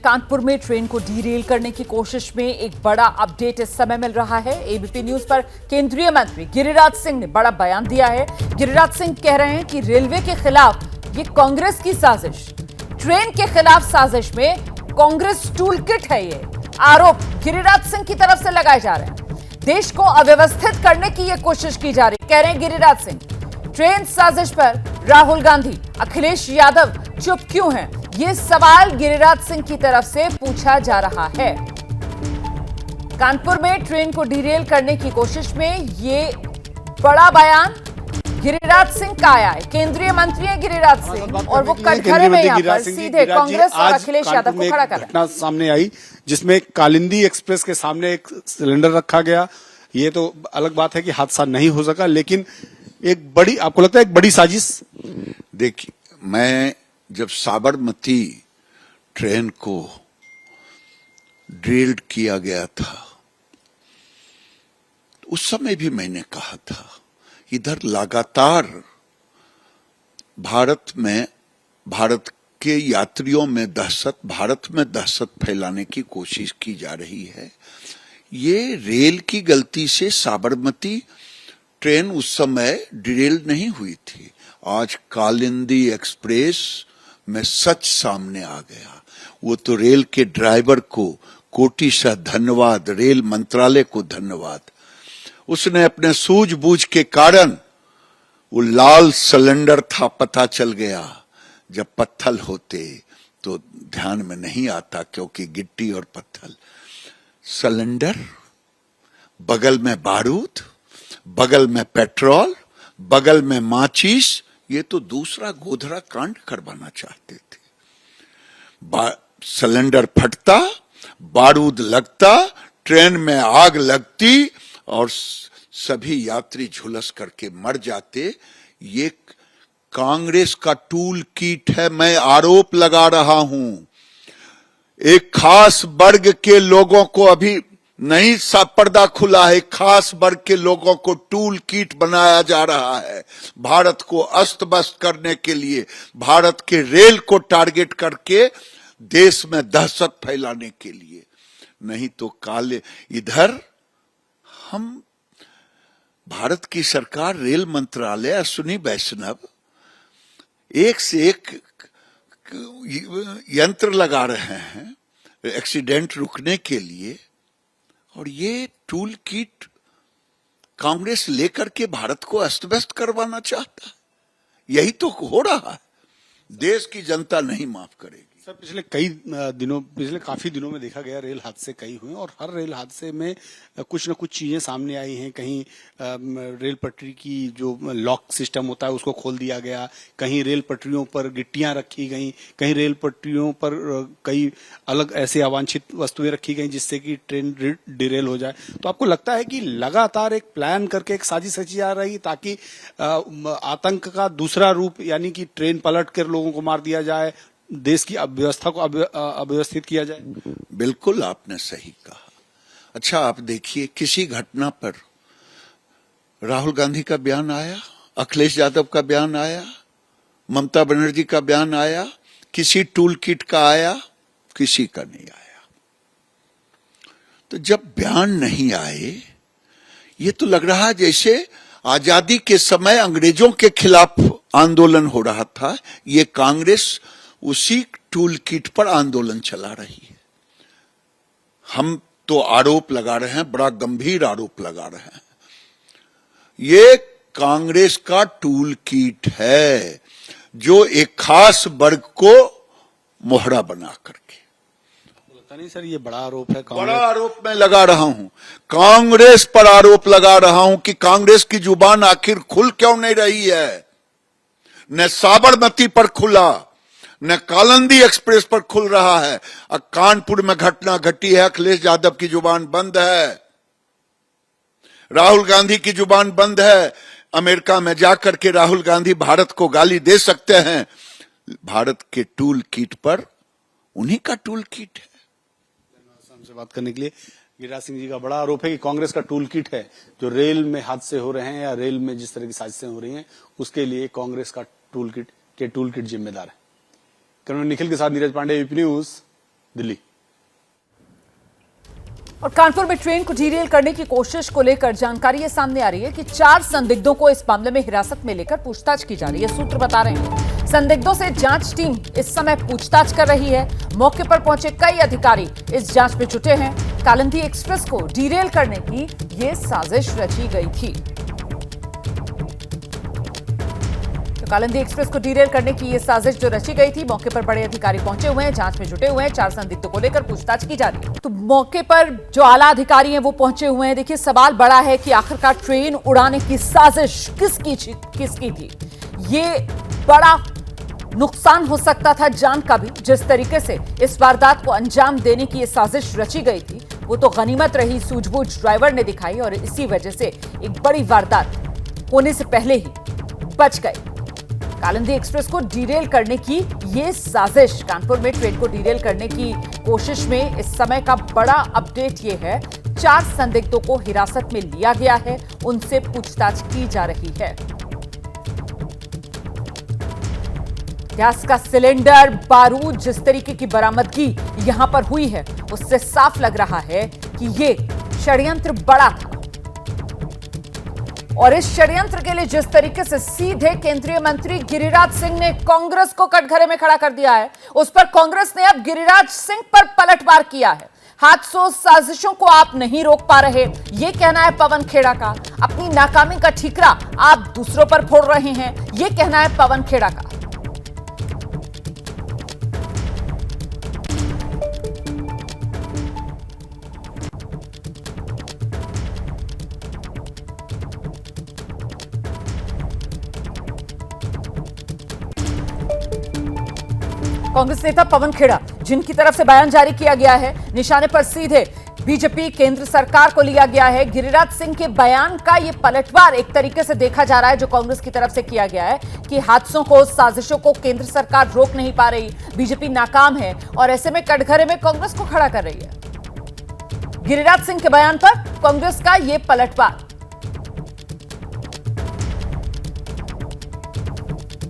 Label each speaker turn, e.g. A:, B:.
A: कानपुर में ट्रेन को डीरेल करने की कोशिश में एक बड़ा अपडेट इस समय मिल रहा है। एबीपी न्यूज पर केंद्रीय मंत्री गिरिराज सिंह ने बड़ा बयान दिया है। गिरिराज सिंह कह रहे हैं कि रेलवे के खिलाफ ये कांग्रेस की साजिश, ट्रेन के खिलाफ साजिश में कांग्रेस टूल किट है। ये आरोप गिरिराज सिंह की तरफ से लगाए जा रहे हैं। देश को अव्यवस्थित करने की यह कोशिश की जा रही है, कह रहे हैं गिरिराज सिंह। ट्रेन साजिश पर राहुल गांधी, अखिलेश यादव चुप क्यों हैं? ये सवाल गिरिराज सिंह की तरफ से पूछा जा रहा है। कानपुर में ट्रेन को डीरेल करने की कोशिश में ये बड़ा बयान गिरिराज सिंह का आया है। केंद्रीय मंत्री है गिरिराज सिंह और वो कटघरे में यहाँ पर सीधे कांग्रेस और अखिलेश यादव को खड़ा कर रहे हैं।
B: सामने आई जिसमें कालिंदी एक्सप्रेस के सामने एक सिलेंडर रखा गया। ये तो अलग बात है कि हादसा नहीं हो सका, लेकिन एक बड़ी, आपको लगता है एक बड़ी साजिश?
C: देखिए, मैं जब साबरमती ट्रेन को ड्रिल्ड किया गया था, उस समय भी मैंने कहा था, इधर लगातार भारत के यात्रियों में भारत में दहशत फैलाने की कोशिश की जा रही है। ये रेल की गलती से साबरमती ट्रेन उस समय डिरेल नहीं हुई थी। आज कालिंदी एक्सप्रेस में सच सामने आ गया। वो तो रेल के ड्राइवर को कोटिशः धन्यवाद, रेल मंत्रालय को धन्यवाद। उसने अपने सूझबूझ के कारण, वो लाल सिलेंडर था, पता चल गया। जब पत्थर होते तो ध्यान में नहीं आता, क्योंकि गिट्टी और पत्थर। सिलेंडर, बगल में बारूद, बगल में पेट्रोल, बगल में माचिस, ये तो दूसरा गोधरा कांड करवाना चाहते थे। सिलेंडर फटता, बारूद लगता, ट्रेन में आग लगती और सभी यात्री झुलस करके मर जाते। ये कांग्रेस का टूल किट है। मैं आरोप लगा रहा हूं, एक खास वर्ग के लोगों को, अभी नहीं सब पर्दा खुला है, खास वर्ग के लोगों को टूल किट बनाया जा रहा है भारत को अस्त व्यस्त करने के लिए, भारत के रेल को टारगेट करके देश में दहशत फैलाने के लिए। नहीं तो काले, इधर हम भारत की सरकार, रेल मंत्रालय, अश्विनी वैष्णव एक से एक यंत्र लगा रहे हैं एक्सीडेंट रुकने के लिए, और ये टूल किट कांग्रेस लेकर के भारत को अस्त व्यस्त करवाना चाहता है। यही तो हो रहा है। देश की जनता नहीं माफ करेगी।
B: सर, पिछले काफी दिनों में देखा गया, रेल हादसे कई हुए और हर रेल हादसे में कुछ न कुछ चीजें सामने आई हैं। कहीं रेल पटरी की जो लॉक सिस्टम होता है उसको खोल दिया गया, कहीं रेल पटरियों पर गिट्टियां रखी गई, कहीं रेल पटरियों पर कई अलग ऐसी अवांछित वस्तुएं रखी गई जिससे कि ट्रेन डिरेल हो जाए। तो आपको लगता है कि लगातार एक प्लान करके एक साजिश रची जा रही ताकि आतंक का दूसरा रूप, यानी कि ट्रेन पलट कर लोगों को मार दिया जाए, देश की अव्यवस्था को अव्यवस्थित किया जाए?
C: बिल्कुल आपने सही कहा। अच्छा, आप देखिए, किसी घटना पर राहुल गांधी का बयान आया, अखिलेश यादव का बयान आया, ममता बनर्जी का बयान आया, किसी टूल किट का आया? किसी का नहीं आया। तो जब बयान नहीं आए, ये तो लग रहा जैसे आजादी के समय अंग्रेजों के खिलाफ आंदोलन हो रहा था। ये कांग्रेस उसी टूल किट पर आंदोलन चला रही है। हम तो आरोप लगा रहे हैं, बड़ा गंभीर आरोप लगा रहे हैं। ये कांग्रेस का टूल किट है, जो एक खास वर्ग को मोहरा बना करके।
B: नहीं सर, ये बड़ा आरोप है।
C: बड़ा आरोप मैं लगा रहा हूं, कांग्रेस पर आरोप लगा रहा हूं कि कांग्रेस की जुबान आखिर खुल क्यों नहीं रही है। न साबरमती पर खुला, न कालिंदी एक्सप्रेस पर खुल रहा है। कानपुर में घटना घटी है, अखिलेश यादव की जुबान बंद है, राहुल गांधी की जुबान बंद है। अमेरिका में जाकर के राहुल गांधी भारत को गाली दे सकते हैं। भारत के टूल किट पर उन्हीं का टूल किट है।
B: हमसे बात करने के लिए गिरिराज सिंह जी का बड़ा आरोप है कि कांग्रेस का टूल किट है, जो रेल में हादसे हो रहे हैं या रेल में जिस तरह की साजिशें हो रही हैं, उसके लिए कांग्रेस का टूल किट जिम्मेदार है। निखिल के साथ नीरज पांडे, एबीपी न्यूज, दिल्ली।
A: और कानपुर में ट्रेन को डीरेल करने की कोशिश को लेकर जानकारी ये सामने आ रही है कि 4 संदिग्धों को इस मामले में हिरासत में लेकर पूछताछ की जा रही है। सूत्र बता रहे हैं संदिग्धों से जांच टीम इस समय पूछताछ कर रही है। मौके पर पहुंचे कई अधिकारी इस जांच में जुटे हैं। कालिंदी एक्सप्रेस को डीरेल करने की ये साजिश रची गई थी। कालिंदी एक्सप्रेस को डीरेल करने की ये साजिश जो रची गई थी, मौके पर बड़े अधिकारी पहुंचे हुए हैं, जांच में जुटे हुए हैं। 4 संदिग्धों को लेकर पूछताछ की जा रही है। तो मौके पर जो आला अधिकारी हैं वो पहुंचे हुए हैं। देखिए, सवाल बड़ा है कि आखिरकार ट्रेन उड़ाने की साजिश किसकी थी। ये बड़ा नुकसान हो सकता था जान का भी। जिस तरीके से इस वारदात को अंजाम देने की ये साजिश रची गई थी, वो तो गनीमत रही सूझबूझ ड्राइवर ने दिखाई और इसी वजह से एक बड़ी वारदात होने से पहले ही बच गए। कालिंदी एक्सप्रेस को डीरेल करने की ये साजिश, कानपुर में ट्रेन को डीरेल करने की कोशिश में इस समय का बड़ा अपडेट ये है 4 संदिग्धों को हिरासत में लिया गया है, उनसे पूछताछ की जा रही है। गैस का सिलेंडर, बारूद, जिस तरीके की बरामदगी यहां पर हुई है उससे साफ लग रहा है कि ये षड्यंत्र बड़ा था। और इस षड्यंत्र के लिए जिस तरीके से सीधे केंद्रीय मंत्री गिरिराज सिंह ने कांग्रेस को कटघरे में खड़ा कर दिया है, उस पर कांग्रेस ने अब गिरिराज सिंह पर पलटवार किया है। हादसों, साजिशों को आप नहीं रोक पा रहे, ये कहना है पवन खेड़ा का। अपनी नाकामी का ठीकरा आप दूसरों पर फोड़ रहे हैं, ये कहना है पवन खेड़ा का। कांग्रेस नेता पवन खेड़ा, जिनकी तरफ से बयान जारी किया गया है, निशाने पर सीधे बीजेपी, केंद्र सरकार को लिया गया है। गिरिराज सिंह के बयान का यह पलटवार एक तरीके से देखा जा रहा है जो कांग्रेस की तरफ से किया गया है कि हादसों को, साजिशों को केंद्र सरकार रोक नहीं पा रही, बीजेपी नाकाम है और ऐसे में कटघरे में कांग्रेस को खड़ा कर रही है। गिरिराज सिंह के बयान पर कांग्रेस का यह पलटवार।